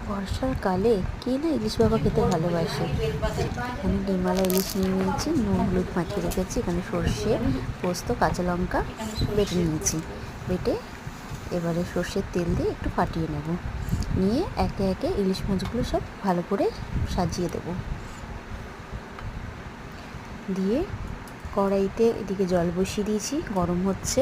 বর্ষাকালে কে না ইলিশ বাবা খেতে ভালোবাসে। আমি ডিমওয়ালা ইলিশ নিয়ে নিয়েছি, নুন হলুদ মাখিয়ে রেখেছি। এখানে সর্ষে, পোস্ত, কাঁচা লঙ্কা বেটে নিয়েছি। বেটে এবারে সর্ষের তেল দিয়ে একটু ফাটিয়ে নেব। নিয়ে একে একে ইলিশ মাছগুলো সব ভালো করে সাজিয়ে দেব। দিয়ে কড়াইতে এদিকে জল বসিয়ে দিয়েছি, গরম হচ্ছে।